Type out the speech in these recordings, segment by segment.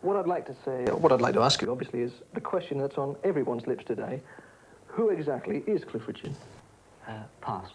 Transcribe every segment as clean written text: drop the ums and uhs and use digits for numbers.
What I'd like to say, or what I'd like to ask you, obviously, is the question that's on everyone's lips today. Who exactly is Cliff Richard? Pass.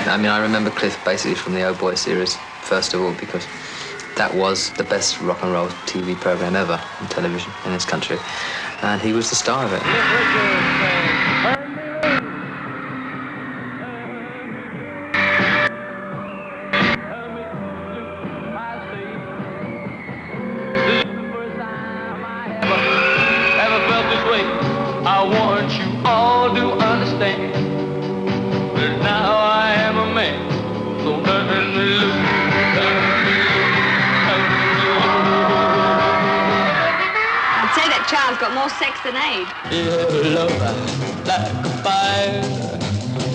I mean, I remember Cliff basically from the Oh Boy series, first of all, because that was the best rock and roll TV program ever on television in this country. And he was the star of it. I want you all to understand that now I am a man, so turn me loose, turn me loose. I'd say that child's got more sex than Aid. Yeah, love like a fire,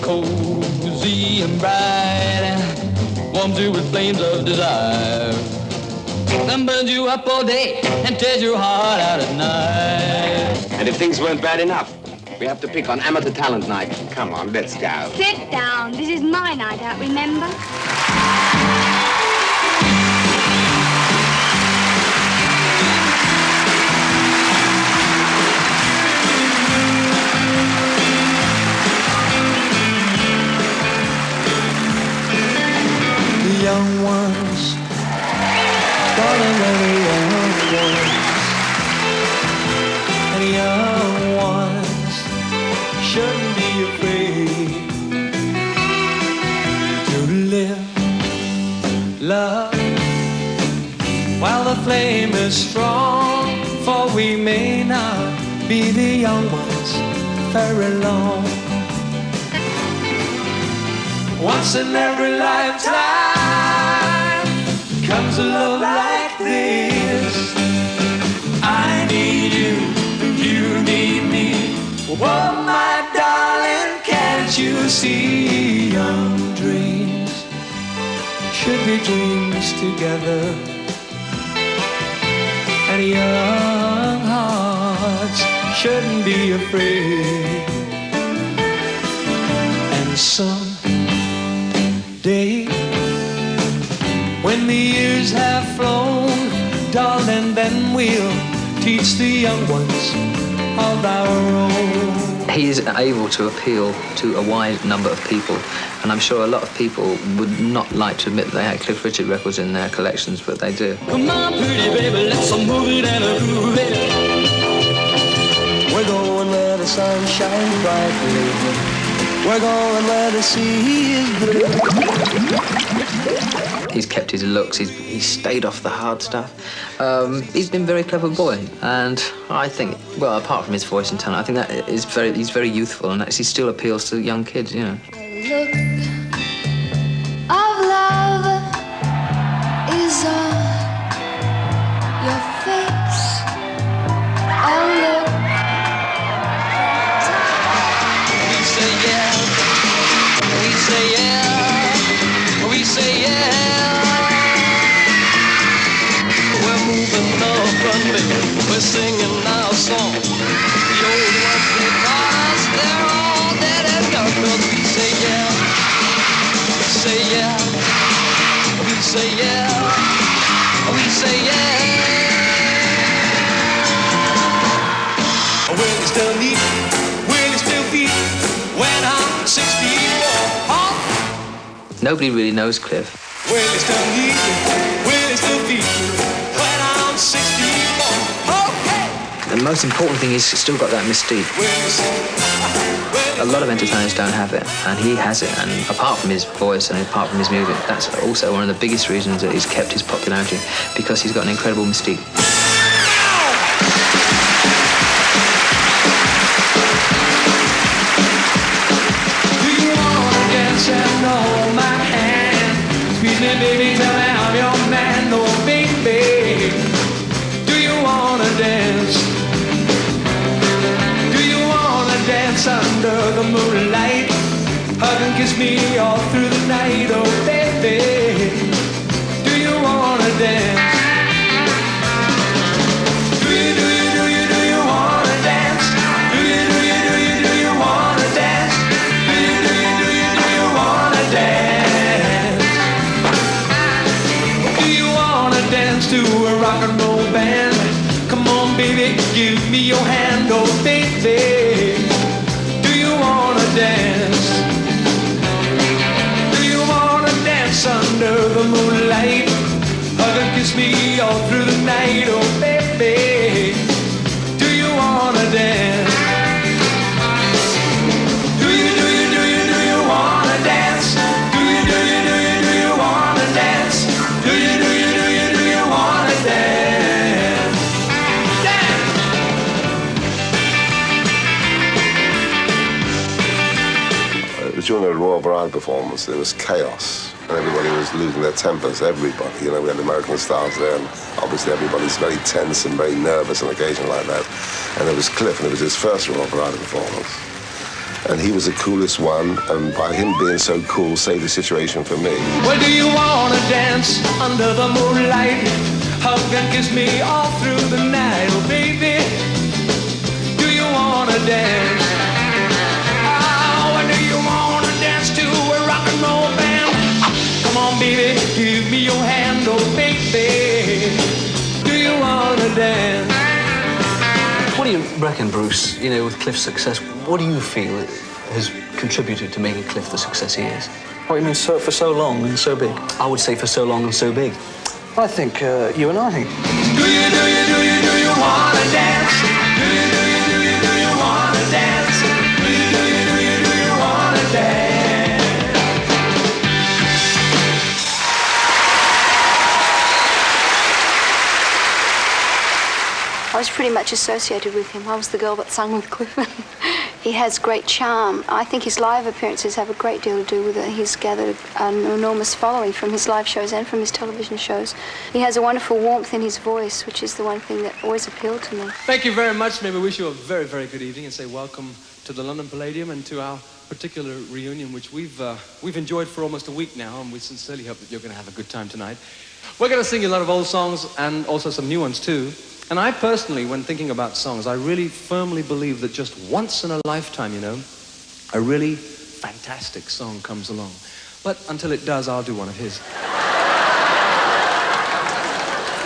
cozy and bright, warms you with flames of desire, then burns you up all day and tears your heart out at night. And if things weren't bad enough, we have to pick on amateur talent night. Come on, let's go. Sit down. This is my night out, remember? The young ones, darling, the young ones, and the young ones shouldn't be afraid to live, love, while the flame is strong, for we may not be the young ones very long. Once in every lifetime comes a love like this. I need you, you need me. Oh, my darling, can't you see? Young dreams should be dreams together, and young hearts shouldn't be afraid. And someday, when the years have flown, darling, then we'll teach the young ones of our own. He is able to appeal to a wide number of people, and I'm sure a lot of people would not like to admit they had Cliff Richard records in their collections, but they do. Come on, pretty baby, let's move it and groove it. We're going where the sun shines brightly. We're going where the sea is blue. He's kept his looks, he's stayed off the hard stuff. He's been a very clever boy, and I think, well, apart from his voice and talent, I think that he's very youthful and actually still appeals to young kids, you know. The look of love is on your face. A look. We say yeah, we say yeah, we say yeah. We're moving up and we're singing our song. The old ones they taught us, they're all dead and gone. 'Cause we say yeah, we say yeah, we say yeah. Will you still need, will you still be when I'm 64? Nobody really knows Cliff. Will you still need, will you still be when I'm 64? Okay. The most important thing is he's still got that mystique. A lot of entertainers don't have it, and he has it. And apart from his voice and apart from his music, that's also one of the biggest reasons that he's kept his popularity, because he's got an incredible mystique. kiss me all through the night, oh baby. Do you wanna dance? Do you wanna dance? Do you wanna dance? Do you wanna dance? Do you wanna dance to a rock and roll band? Come on, baby, give me your hand, oh baby. Do you wanna dance? Do you wanna dance under the moonlight? Hug and kiss me all through the night, oh baby. Do you wanna dance? Do you wanna dance? Do you wanna dance? Do you wanna dance? Dance! During the Royal Bride performance, there was chaos. And everybody was losing their tempers, everybody. You know, we had American stars there, and obviously everybody's very tense and very nervous on occasion like that. And there was Cliff, and it was his first Royal Bride performance. And he was the coolest one, and by him being so cool, saved the situation for me. Well, do you wanna dance under the moonlight? Hug and kiss me all through the night, oh baby. Do you wanna dance? Oh, do you wanna dance to a rock and roll band? Come on, baby, give me your hand, oh baby. Do you wanna dance? What do you reckon, Bruce, you know, with Cliff's success, what do you feel has contributed to making Cliff the success he is? What, you mean for so long and so big? I would say for so long and so big. I think you and I. Do you wanna dance? Do you wanna dance? Do you wanna dance? I was pretty much associated with him. I was the girl that sang with Cliff. He has great charm. I think his live appearances have a great deal to do with it. He's gathered an enormous following from his live shows and from his television shows. He has a wonderful warmth in his voice, which is the one thing that always appealed to me. Thank you very much. May we wish you a very, very good evening and say welcome to the London Palladium and to our particular reunion, which we've enjoyed for almost a week now, and we sincerely hope that you're going to have a good time tonight. We're going to sing a lot of old songs and also some new ones too. And I personally, when thinking about songs, I really firmly believe that just once in a lifetime, you know, a really fantastic song comes along. But until it does, I'll do one of his.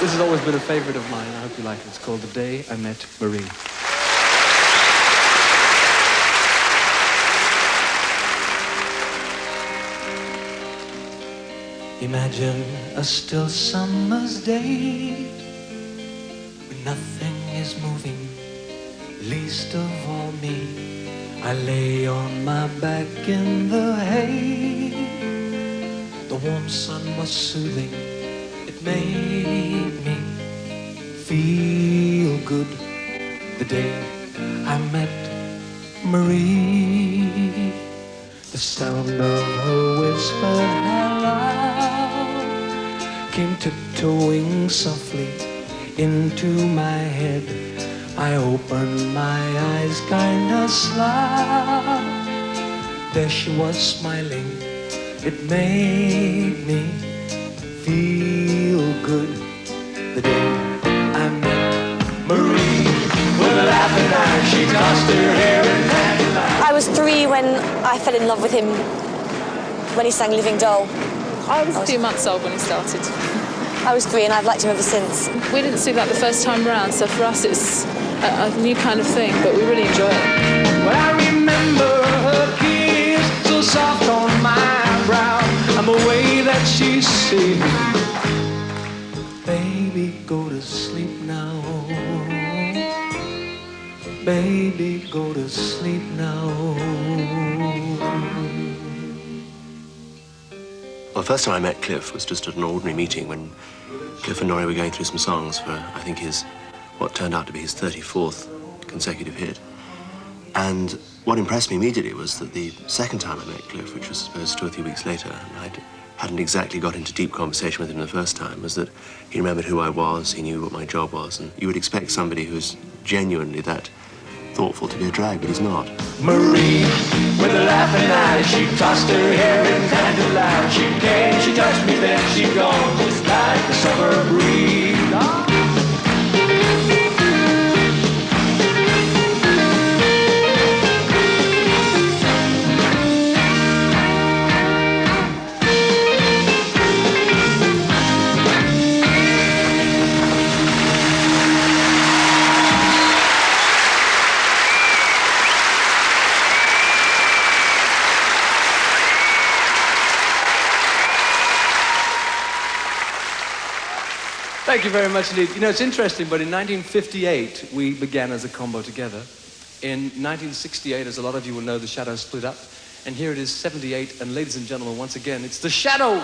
This has always been a favorite of mine. I hope you like it. It's called The Day I Met Marie. Imagine a still summer's day, nothing is moving, least of all me. I lay on my back in the hay. The warm sun was soothing, it made me feel good. The day I met Marie, the sound of her whispered hello came tiptoeing softly into my head. I opened my eyes kinda slow. There she was smiling. It made me feel good. The day I met Marie, with a laughing eye, she tossed her hair and panted like. I was 3 when I fell in love with him when he sang Living Doll. I was 2 months old when he started. I was 3 and I've liked him ever since. We didn't see that the first time round, so for us it's a new kind of thing, but we really enjoy it. Well, I remember her kiss, so soft on my brow, and the way that she said, baby, go to sleep now. Baby, go to sleep now. Well, the first time I met Cliff was just at an ordinary meeting when Cliff and Norrie were going through some songs for, I think, what turned out to be his 34th consecutive hit. And what impressed me immediately was that the second time I met Cliff, which was, I suppose, 2 or 3 weeks later, and I hadn't exactly got into deep conversation with him the first time, was that he remembered who I was, he knew what my job was, and you would expect somebody who's genuinely that thoughtful to be a drag, but he's not. Marie, with a laughing eye. She tossed her hair and kind of loud. She came, she touched me, then she gone, just like the summer breeze. Thank you very much indeed. You know, it's interesting, but in 1958, we began as a combo together. In 1968, as a lot of you will know, the Shadows split up. And here it is, 78, and ladies and gentlemen, once again, it's the Shadows!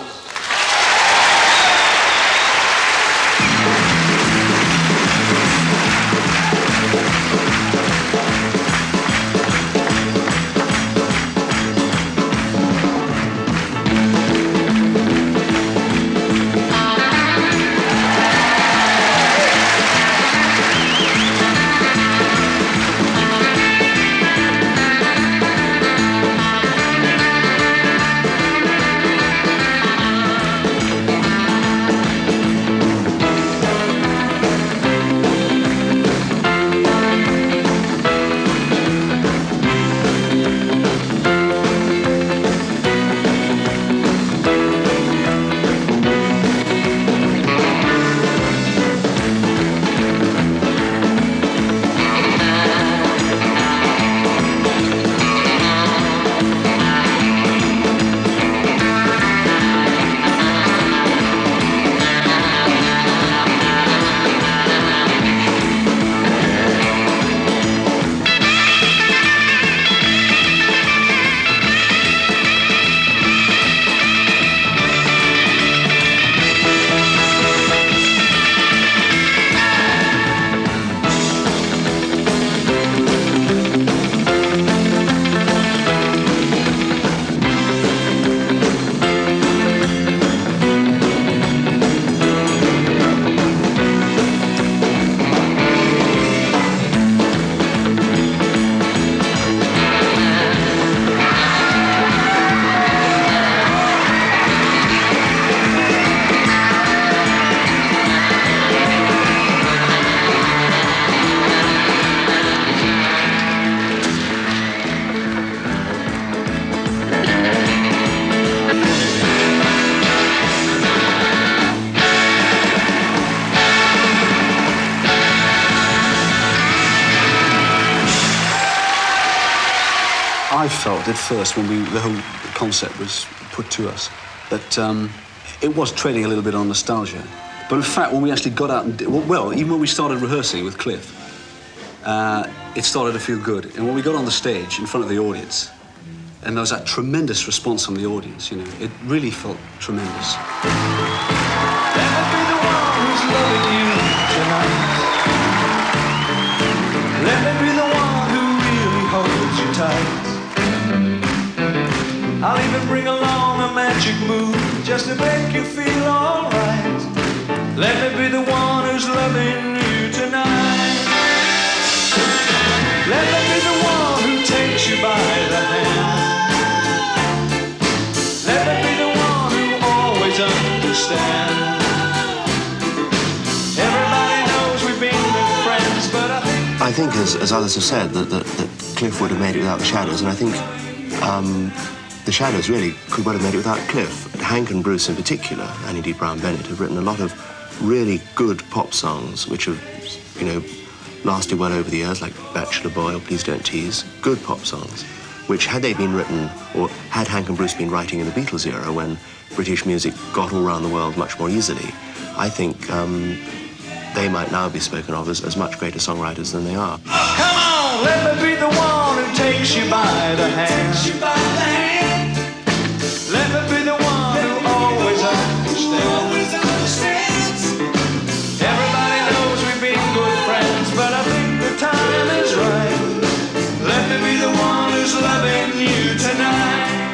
I felt at first when the whole concept was put to us that it was treading a little bit on nostalgia. But in fact, when we actually got out and well, even when we started rehearsing with Cliff, it started to feel good. And when we got on the stage in front of the audience, and there was that tremendous response from the audience, you know, it really felt tremendous. Let me be the one who's loving you tonight. Let me be the one who really holds you tight. I'll even bring along a magic move just to make you feel alright. Let me be the one who's loving you tonight. Let me be the one who takes you by the hand. Let me be the one who always understands. Everybody knows we've been good friends, but I think, as others have said, that Cliff would have made it without the Shadows, and I think the Shadows really could well have made it without Cliff. Hank and Bruce in particular, and indeed Brown Bennett, have written a lot of really good pop songs which have, you know, lasted well over the years, like Bachelor Boy or Please Don't Tease. Good pop songs, which had they been written, or had Hank and Bruce been writing in the Beatles era when British music got all around the world much more easily, I think they might now be spoken of as much greater songwriters than they are. come on, let me be the one who takes you by the hand. Let me be the one who always understands. Everybody knows we've been good friends, but I think the time is right. Let me be the one who's loving you tonight.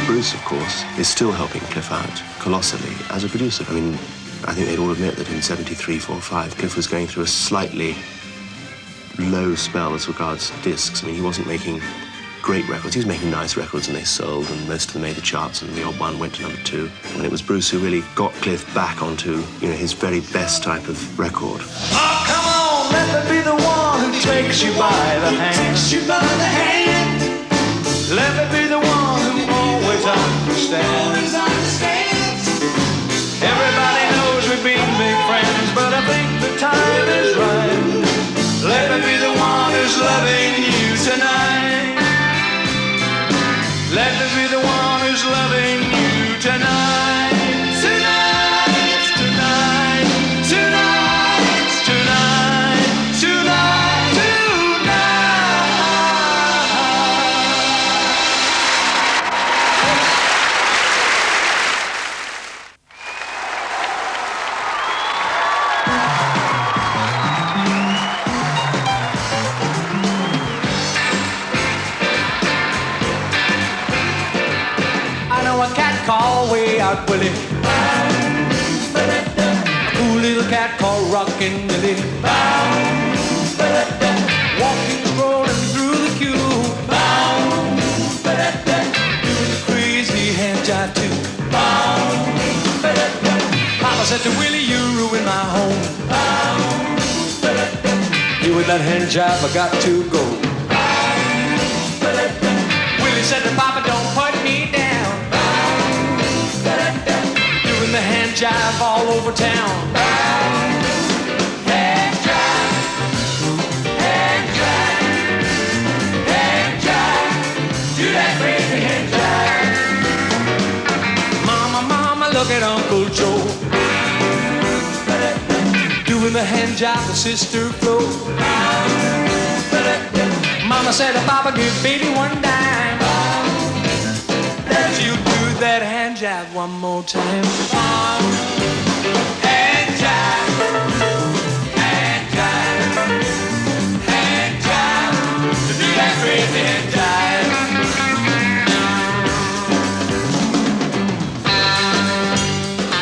Bruce, of course, is still helping Cliff out colossally as a producer. I mean, I think they'd all admit that in 73, 4, 5, Cliff was going through a slightly low spell as regards discs. I mean, he wasn't making great records. He was making nice records, and they sold, and most of them made the charts, and the odd one went to number 2. And it was Bruce who really got Cliff back onto, you know, his very best type of record. Oh, come on, let me be the one who takes you by the hand. Takes you by the hand. Let me be the one who always understands. Always understands. Everybody knows we've been big friends, but I think the time is right. Let me be the one who's loving you tonight. Let me be the one who's loving you tonight. Tonight, tonight, tonight, tonight, tonight, called Way Out Willie, a cool little cat called Rockin' Billy, walking, strolling through the queue, doing the crazy hand jive too. Papa said to Willie, you ruined my home. You with that hand jive, I got to go. Willie said to Papa, don't put me down. Doing the hand jive all over town. Hand jive, hand jive, hand jive. Do that crazy hand jive. Mama, mama, look at Uncle Joe. Doing the hand jive with Sister Flo. Mama said, Papa, give baby one dime. She'll do that hand jive one more time. Hand jive, hand jive, hand jive. To do that crazy hand jive.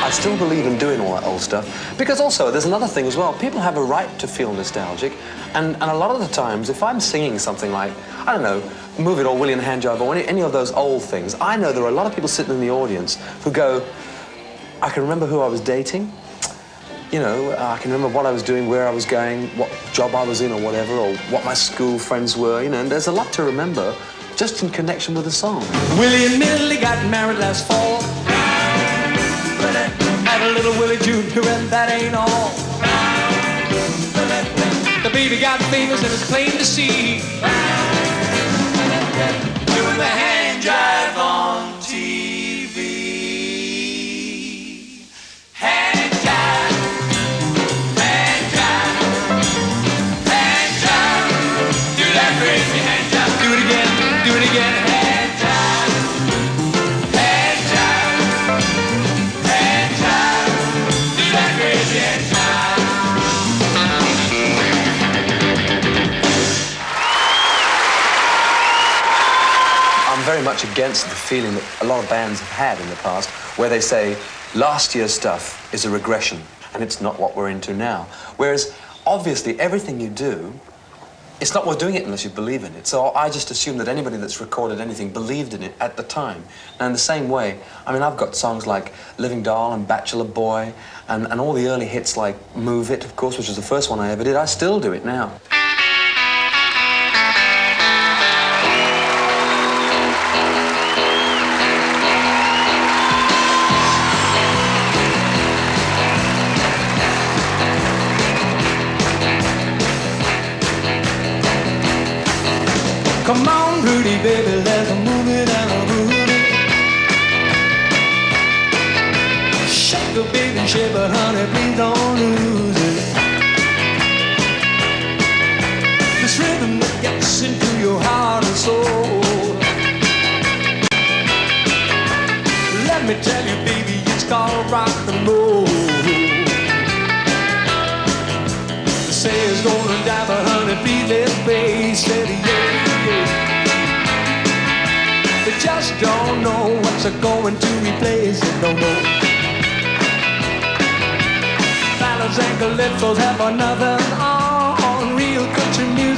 I still believe in doing all that old stuff, because also there's another thing as well. People have a right to feel nostalgic, and a lot of the times, if I'm singing something like, I don't know, Move It or Willie and Hand Jive or any of those old things, I know there are a lot of people sitting in the audience who go, I can remember who I was dating, you know, I can remember what I was doing, where I was going, what job I was in or whatever, or what my school friends were, you know, and there's a lot to remember just in connection with the song. Willie and Millie got married last fall. Had a little Willie Jr. and that ain't all. The baby got famous and it's plain to see. Doing the hand jive on TV. Hand jive, hand jive, hand jive. Do that crazy hand jive. Do it again, do it again. Hand jive, hand jive, hand jive. Do that crazy hand jive. Very much against the feeling that a lot of bands have had in the past, where they say last year's stuff is a regression and it's not what we're into now. Whereas obviously everything you do, it's not worth doing it unless you believe in it. So I just assume that anybody that's recorded anything believed in it at the time. Now in the same way, I mean, I've got songs like Living Doll and Bachelor Boy and all the early hits like Move It, of course, which was the first one I ever did. I still do it now. Come on, Rudy, baby, let's move it and move it. Shake a baby, shake, but honey, please don't lose it. This rhythm that gets into your heart and soul. Let me tell you, baby, it's called rock and roll. They say it's gonna die, but honey, please let's face it, yeah. They just don't know what's going to replace it no more. Ballads and calypsos have another on real country music.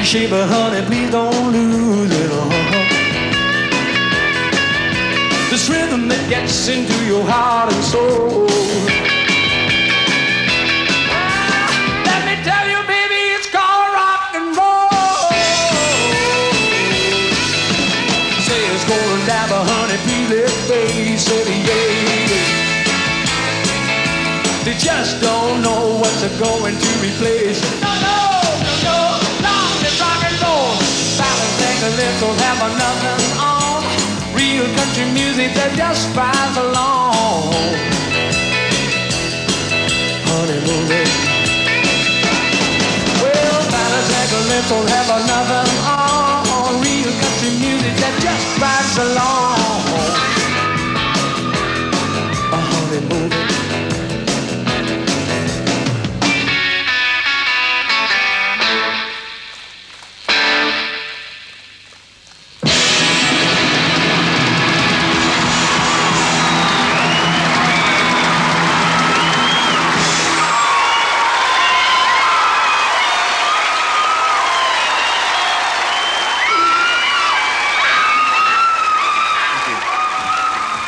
shape, but honey, please don't lose it all. This rhythm that gets into your heart and soul. Let me tell you, baby, it's called rock and roll. Say it's going down, but honey, please let face it, yeah. They just don't know what's going to replace it. No, it's rock and roll. Balance and lips don't have nothing on. Real country music that just rides along. Honey, move it. Well, balance and lips don't have nothing on. Real country music that just rides along. Honey, move it.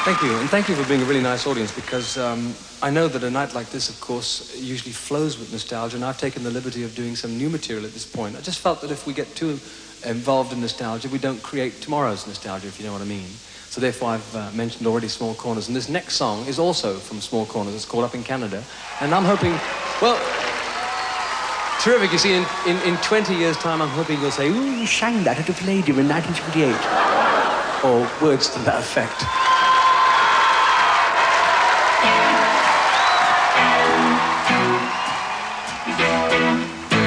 Thank you, and thank you for being a really nice audience, because I know that a night like this, of course, usually flows with nostalgia, and I've taken the liberty of doing some new material at this point. I just felt that if we get too involved in nostalgia, we don't create tomorrow's nostalgia, if you know what I mean. So therefore, I've mentioned already Small Corners, and this next song is also from Small Corners. It's called Up in Canada, and I'm hoping, well, terrific. You see, in 20 years' time, I'm hoping you'll say, ooh, you sang that at a Palladium in 1978, or words to that effect.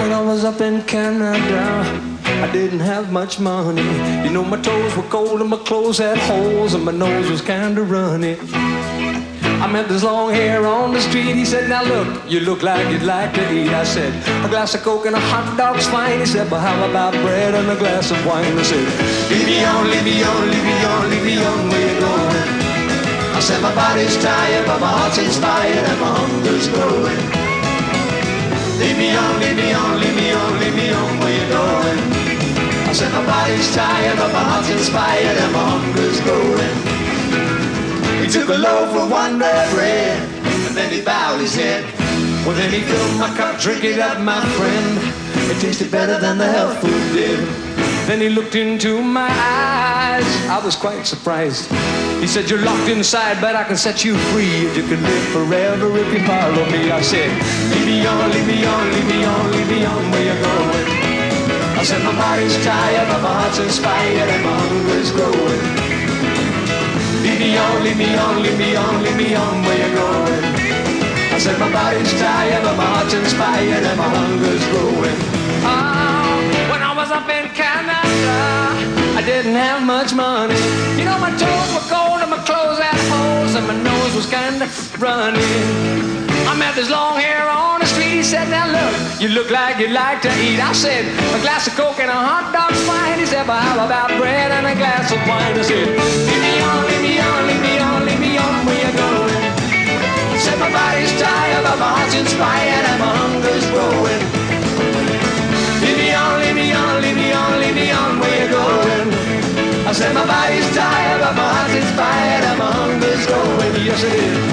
When I was up in Canada, I didn't have much money. You know, my toes were cold and my clothes had holes and my nose was kinda runny. I met this long hair on the street. He said, now look, you look like you'd like to eat. I said, a glass of Coke and a hot dog's fine. He said, but how about bread and a glass of wine? I said, leave me on, leave me on, leave me on, leave me on, where you going? I said, my body's tired, but my heart's inspired and my hunger's growing. Leave me on, leave me on, leave me on, leave me on, where you going? I said my body's tired, but my heart's inspired and my hunger's growing. He took a loaf of wonder bread, and then he bowed his head. Well, then he filled my cup, drink it up, my friend. It tasted better than the health food did. Then he looked into my eyes. I was quite surprised. He said, you're locked inside, but I can set you free. If you can live forever if you follow me. I said, leave me on, leave me on, leave me on, leave me on, where you going? I said, my body's tired, but my heart's inspired and my hunger's growing. Leave me on, leave me on, leave me on, leave me on, where you going? I said, my body's tired, but my heart's inspired and my hunger's growing. When I was up in Canada, I didn't have much money. You know, my toes were cold and my clothes had holes and my nose was kinda running. I met this long hair on the street. He said, now look, you look like you'd like to eat. I said, a glass of Coke and a hot dog's fine. He said, but how about bread and a glass of wine? I said, leave me on, leave me on, leave me on, leave me on, where you going? He said, my body's tired, but my heart's inspired and my hunger's growing. Leave me on, leave me on, leave me on, leave me on, where you going? I said, my body's tired, but my heart's inspired and my hunger's growing. Yes, it is.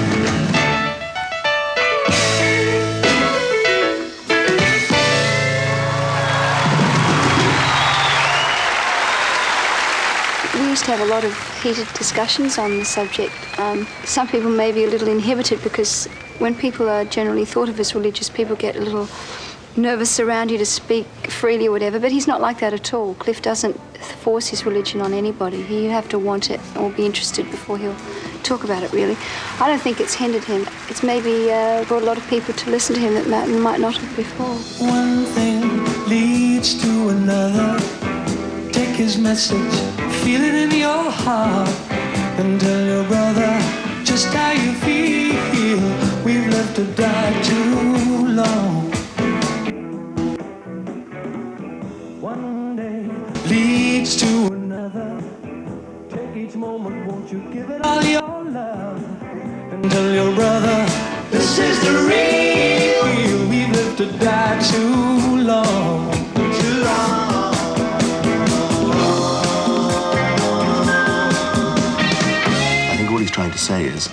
We used to have a lot of heated discussions on the subject. Some people may be a little inhibited because when people are generally thought of as religious, people get a little nervous around you to speak freely or whatever, but he's not like that at all. Cliff doesn't force his religion on anybody. You have to want it or be interested before he'll talk about it, really. I don't think it's hindered him. It's maybe brought a lot of people to listen to him that might not have before. One thing leads to another. Take his message, feel it in your heart, and tell your brother just how you feel. We've left to die too long. One day leads to another. Take each moment, won't you give it all your love, and tell your brother this is the real. We've lived to die too long, too long. to say is,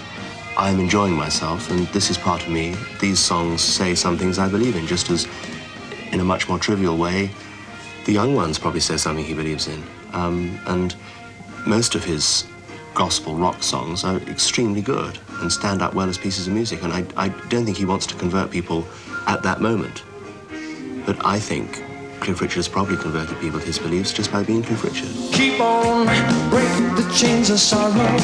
I'm enjoying myself, and this is part of me. These songs say some things I believe in, just as, in a much more trivial way, the young ones probably say something he believes in. And most of his gospel rock songs are extremely good and stand up well as pieces of music, and I don't think he wants to convert people at that moment. But I think Cliff Richard has probably converted people to his beliefs just by being Cliff Richard. Keep on, break the chains of sorrow,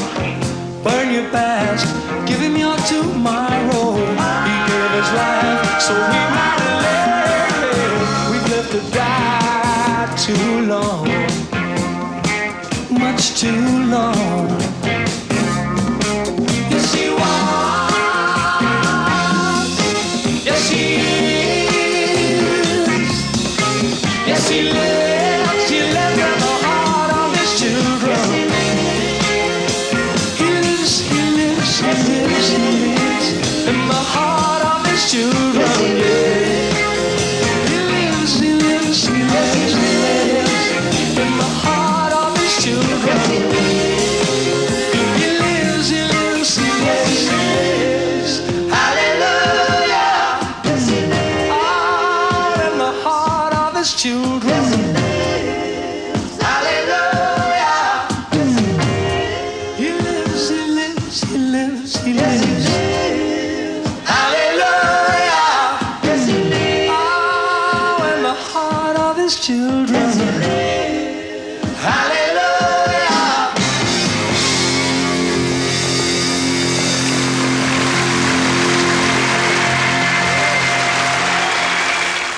burn your past, give him your tomorrow. He gave his life so we might live. We've lived to die too long, much too long. Yes, he was. Yes, he is. Yes, he lives. He lives in the heart of his children. He lives, he lives, he lives, he lives in the heart of his children. Yeah. He lives, he lives, he lives, he lives in the heart of his children. He lives, he lives, he lives, he lives. Hallelujah. Yes, he lives. All in the heart of his children. Hallelujah. He lives, he lives, he lives, he lives. Hallelujah. Yes, he lives. All in the heart of his children. Hallelujah.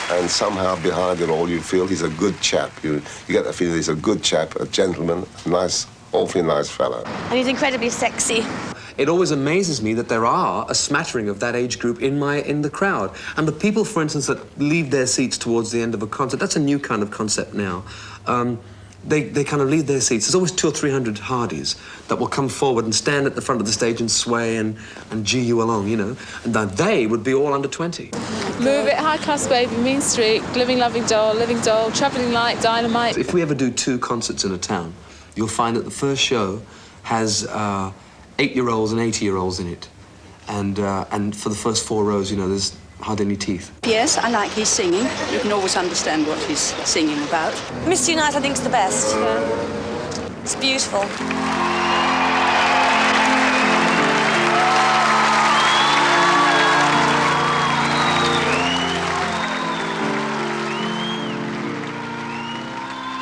And somehow behind it all, you feel he's a good chap. You get the feeling he's a good chap, a gentleman, a nice, awfully nice fella. And he's incredibly sexy. It always amazes me that there are a smattering of that age group in the crowd. And the people, for instance, that leave their seats towards the end of a concert, that's a new kind of concept now. They kind of leave their seats. There's always 200 or 300 hardies that will come forward and stand at the front of the stage and sway and gee you along, you know. And that they would be all under 20. Move It, High Class Baby, Mean Streak, Living Loving Doll, Travelling Light, Dynamite. If we ever do 2 concerts in a town, you'll find that the first show has 8-year-olds and 80-year-olds in it. And for the first 4 rows, you know, there's hardly any teeth. Yes, I like his singing. You can always understand what he's singing about. Mr. Unite, I think, is the best. Yeah. It's beautiful.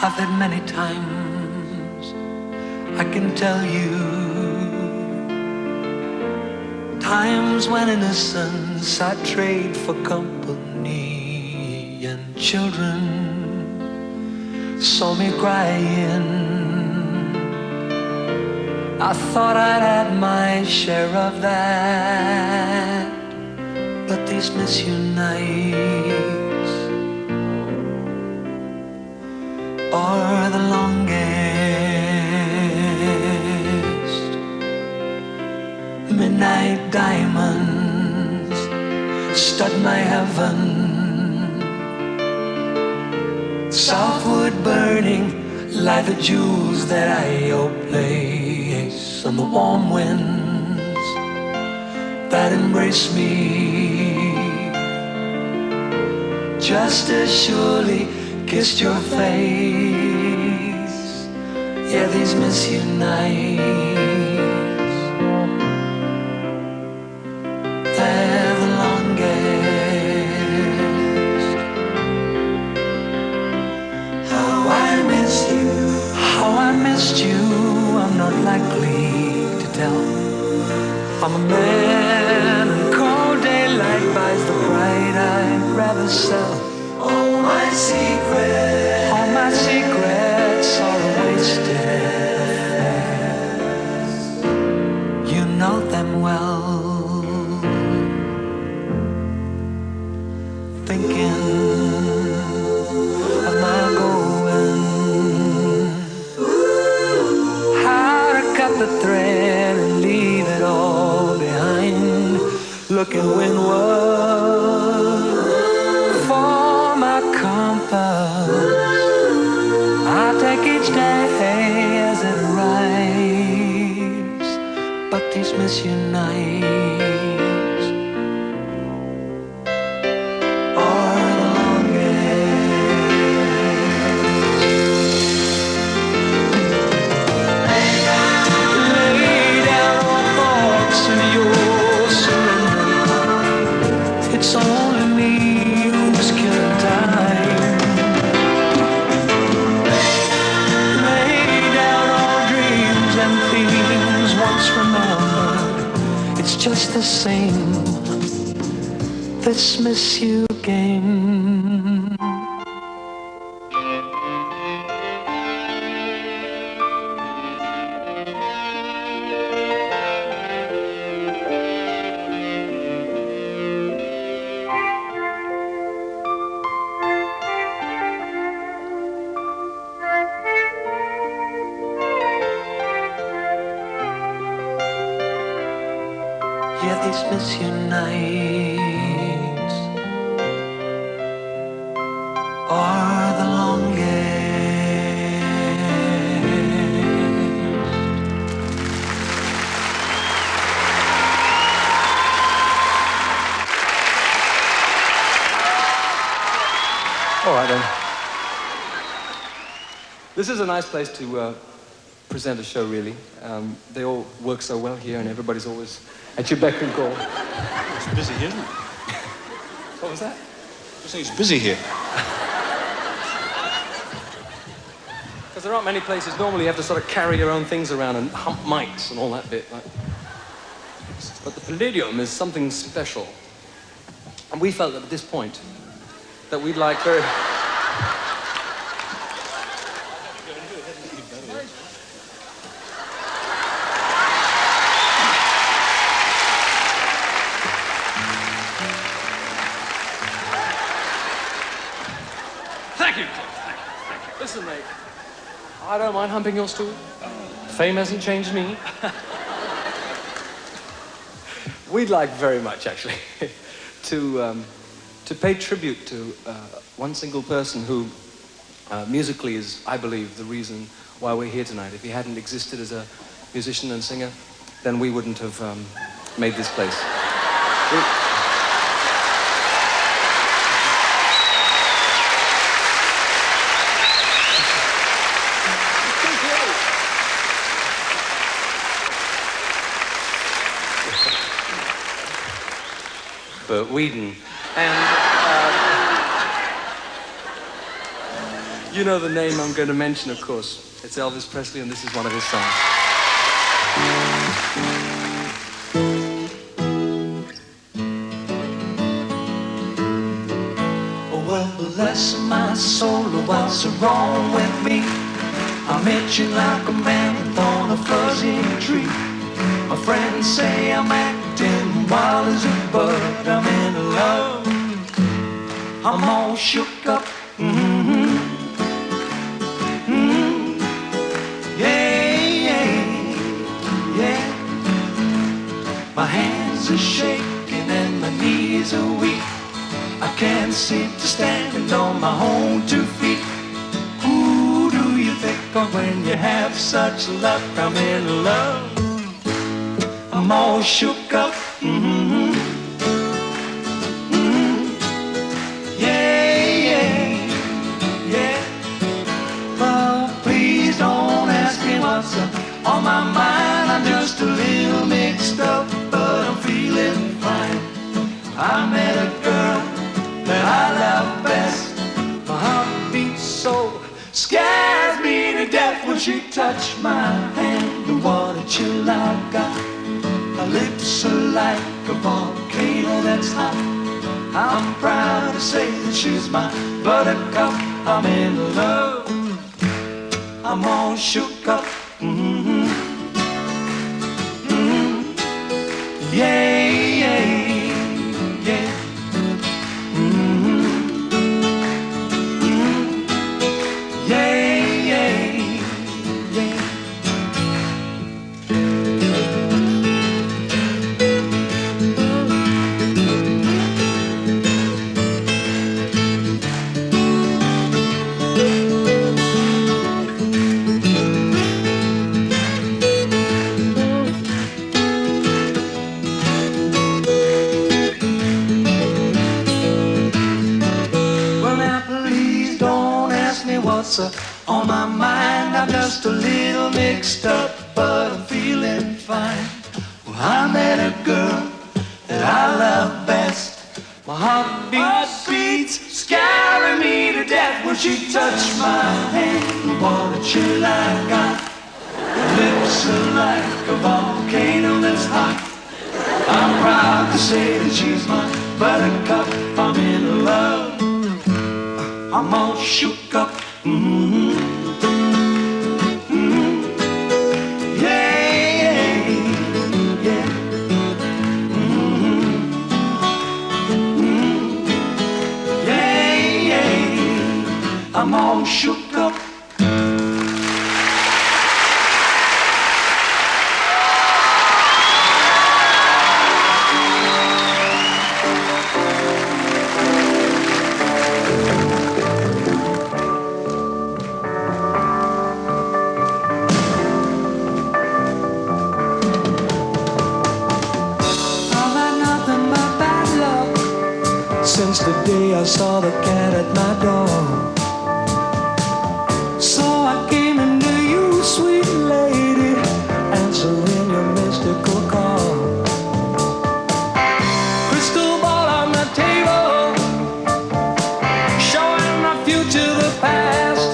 I've had many times, I can tell you, times when innocence I trade for company, and children saw me crying. I thought I'd had my share of that, but these misunites are the longest. Midnight diamonds stud my heaven. Southwood burning like the jewels that I place on the warm winds that embrace me. Just as surely kissed your face. Yeah, these misunites, they're the longest. How I miss you, how I missed you, I'm not likely to tell. I'm a man, and cold daylight buys the pride I'd rather sell. All my secrets are a wasted affairs. You know them well. Thinking of my going, how to cut the thread and leave it all behind. Looking windward for my compass. I take each day as it arrives, but these same. This miss you game. Yeah, these miss you nights are the All right, then. This is a nice place to present a show, really. They all work so well here, and everybody's always at your beck and call. It's busy, isn't it? What was that? I think it's busy here. Because there aren't many places. Normally you have to sort of carry your own things around and hump mics and all that bit. But the Palladium is something special. And we felt that at this point, that we'd like very... Thank you, Cliff. Thank you. Listen, mate. I don't mind humping your stool. Fame hasn't changed me. We'd like very much, actually, to pay tribute to one single person who musically is, I believe, the reason why we're here tonight. If he hadn't existed as a musician and singer, then we wouldn't have made this place. Bert Weedon. And you know the name I'm going to mention, of course. It's Elvis Presley, and this is one of his songs. Oh, well, bless my soul, what's wrong with me? I'm itching like a man on a fuzzy tree. My friends say I'm acting wild as a bird. I'm in love. I'm all shook up. Yeah. My hands are shaking and my knees are weak. I can't seem to stand on my own 2 feet. Who do you think of when you have such luck? I'm in love. I'm all shook up. Yeah. Well, please don't ask me what's on my mind. I'm just a little mixed up, but I'm feeling fine. I met a girl that I love best. My heart beats so, scares me to death when she touched my hand. And what a chill I've got. Her lips are like a volcano that's hot. I'm proud to say that she's my buttercup. I'm in love. I'm all shook up. Yeah. On my mind, I'm just a little mixed up, but I'm feeling fine. Well, I met a girl that I love best. My heart beats, scaring me to death when she touched my hand. What a chill I got. Her lips are like a volcano that's hot. I'm proud to say that she's my buttercup. I'm in love. I'm all shook up. Mm-hmm. Mm-hmm. Yeah, yeah. Mm-hmm. Mm-hmm. Yeah. I'm all shook up. Since the day I saw the cat at my door. So I came into you, sweet lady, answering your mystical call. Crystal ball on the table, showing my future, the past.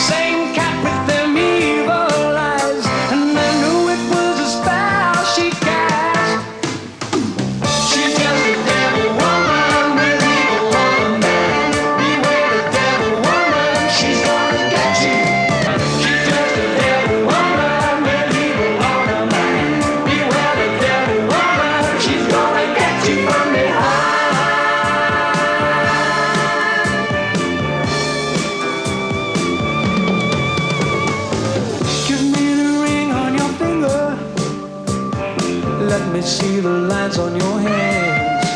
Same cat with them evil eyes, and I knew it was a spell she cast. She's just a devil woman with evil on her mind. Beware the devil woman, she's gonna get you. She's just a devil woman with evil on her mind. Beware the devil woman, she's gonna get you from behind. Give me the ring on your finger. Let me see the lines on your hands.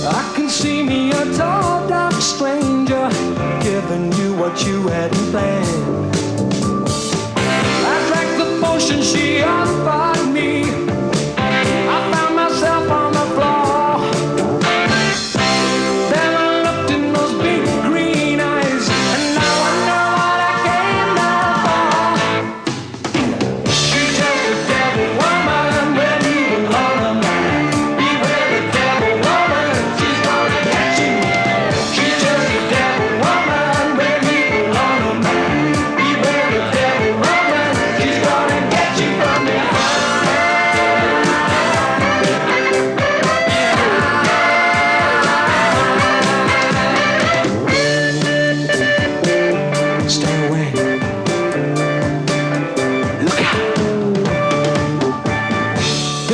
I can see me a tall, dark stranger giving you what you hadn't planned. I drank the potion she offered me. I found myself on the floor. Then I looked in those big green eyes, and now I know what I came down for. She's just a devil woman with evil on her mind. Beware the devil woman, she's gonna get you. She's just a devil woman with evil on her mind. Beware the devil woman, she's gonna get you from behind. Stay away. Look out.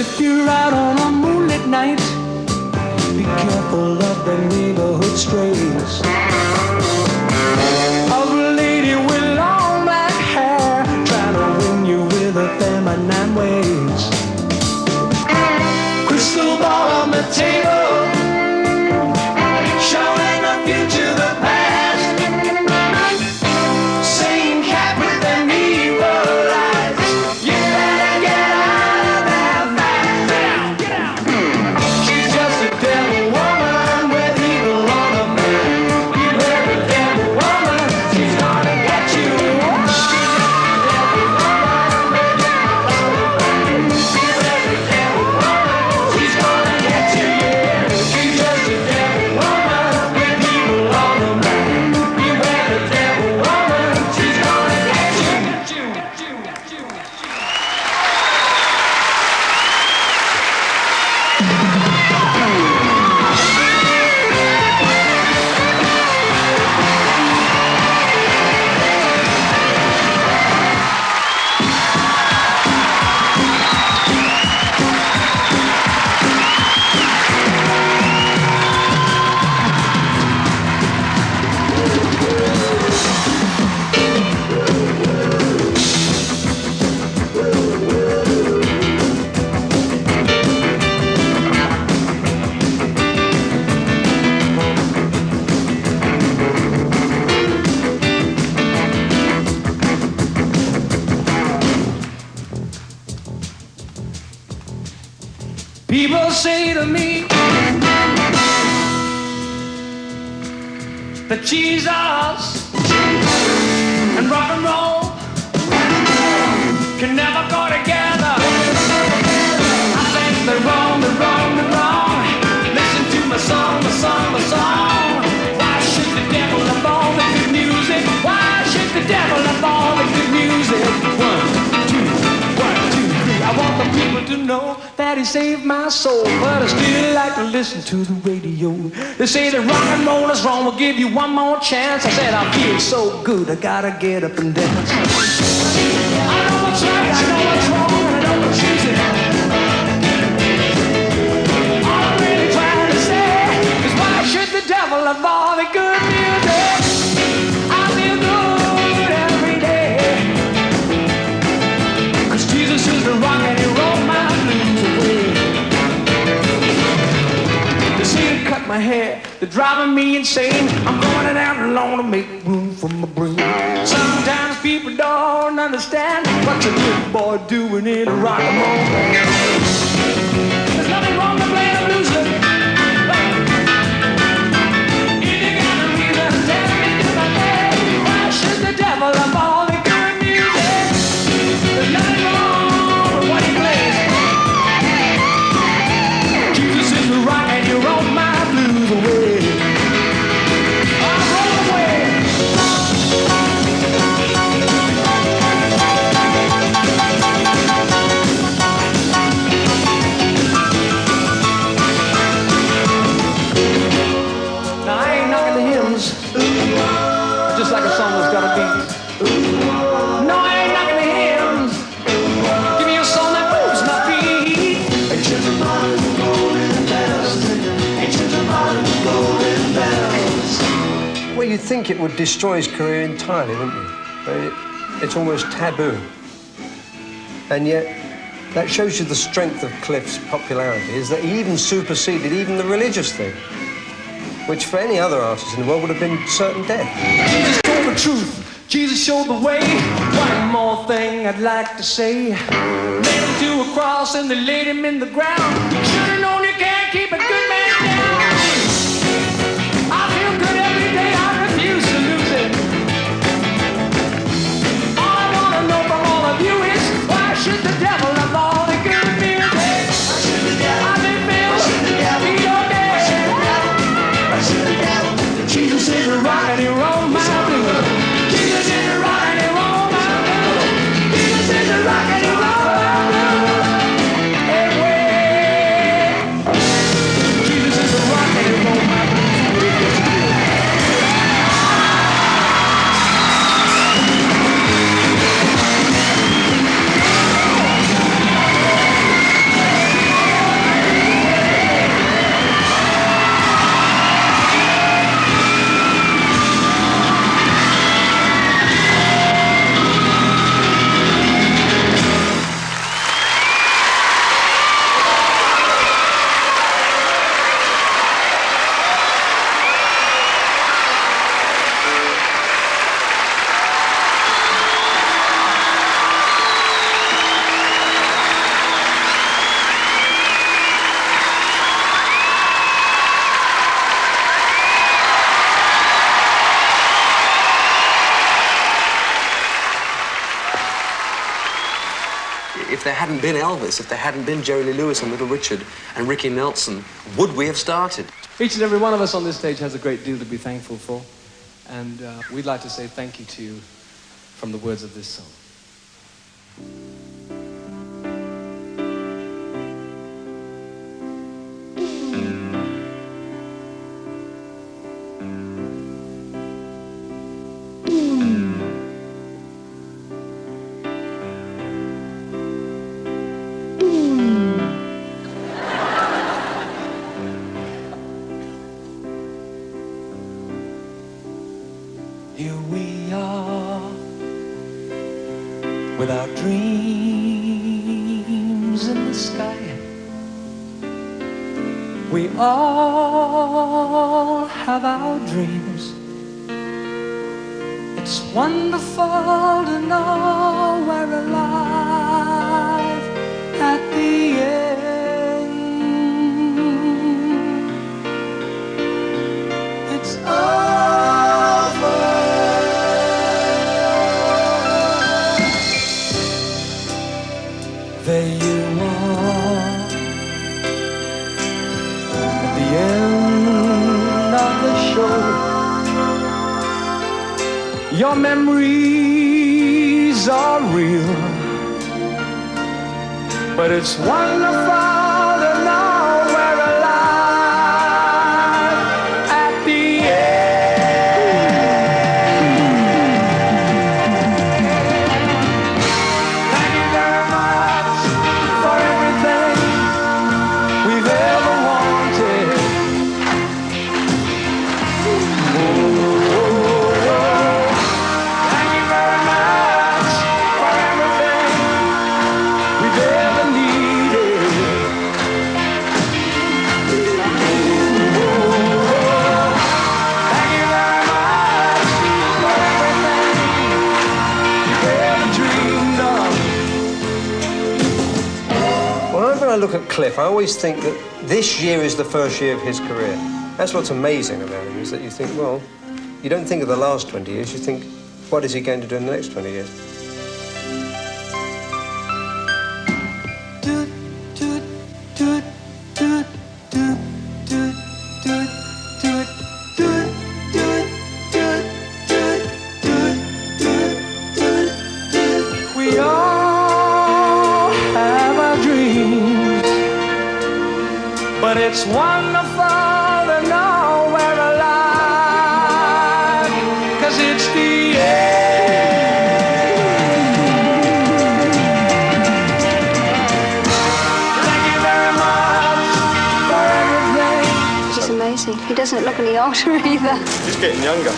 If you're out on a moonlit night, be careful of the neighborhood strays. Of a lady with long black hair, trying to win you with her feminine ways. Crystal ball on the table, showing the future, the past. Same cat with them evil eyes. You better get out of there fast. Get out. She's just a devil woman with evil on her mind. Beware the devil woman, she's gonna get you. She's just a devil woman with evil on her mind. Beware the devil woman, she's gonna get you. She's just a devil woman with evil on her mind. Beware the devil woman, she's gonna get you. People say to me that Jesus and rock and roll can never go together. I think they're wrong, they're wrong, they're wrong. Listen to my song, my song, my song. Why should the devil have all the good music? Why should the devil have all the good music? 1, 2, 1, 2, 3. I want the he saved my soul, but I still like to listen to the radio. They say that rock and roll is wrong, we'll give you one more chance. I said, I feel so good, I gotta get up and dance. I know what's right, I know what's wrong, and I know what's easy. All I'm really trying to say is why should the devil have all the good music? I feel good every day, 'cause Jesus is the rock and he rolled my blues away. They say to cut my hair, they're driving me insane. I'm going out alone to make room for my brain. Sometimes people don't understand what's a good boy doing in a rock and roll band. There's nothing wrong with playing the blues. If you got a reason, tell me to my head. Why should the devil have all the good music? There's nothing wrong with what he plays. Jesus is the rock and you roll my blues away. I'll roll away. Now I ain't knocking the hymns, just like a song that's got a beat. No, I ain't knocking the hymns. Give me a song that moves my feet. Ancient and modern golden bells, ancient and modern golden bells. Well, you'd think it would destroy his career entirely, wouldn't you? I mean, it's almost taboo. And yet, that shows you the strength of Cliff's popularity, is that he even superseded even the religious thing, which for any other artist in the world would have been certain death. Jesus told the truth. Jesus showed the way. One more thing I'd like to say. Nailed him to a cross and they laid him in the ground. Should've known you can't keep a good man down. I feel good every day, I refuse to lose it. All I wanna know from all of you is why should the devil have all the good music? Why should the devil? I may fail, be your dad. Jesus is the rock and he rolled my blues. Jesus is the rock and he rolled my blues. Jesus is the rock and he rolled my blues. Hey, way. Jesus is the rock and he rolled my blues. If there hadn't been Elvis, if there hadn't been Jerry Lee Lewis and Little Richard and Ricky Nelson, would we have started? Each and every one of us on this stage has a great deal to be thankful for. And we'd like to say thank you to you from the words of this song. Here we are, with our dreams in the sky. We all have our dreams. It's wonderful to know we're alive at the end. It's over. There you are, at the end of the show. Your memories are real, but it's wonderful look at Cliff, I always think that this year is the first year of his career. That's what's amazing about him, is that you think, well, you don't think of the last 20 years, you think, what is he going to do in the next 20 years? We all have our dreams, but it's wonderful to know we're alive, 'cause it's the Thank you very much for everything. Which is amazing. He doesn't look any older either. He's getting younger.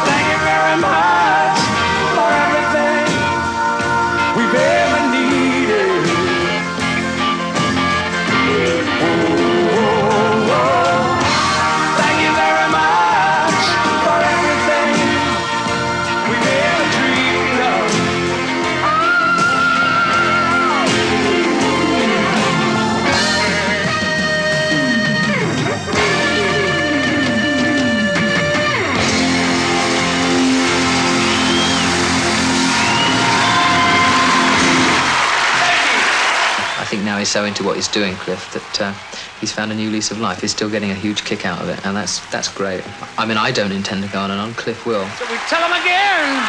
Thank you very much for everything we've ever needed. Thank you very much for everything we've ever dreamed of. I think now he's so into what he's doing, Cliff, that he's found a new lease of life. He's still getting a huge kick out of it, and that's great. I mean, I don't intend to go on and on. Cliff will. So we tell him again.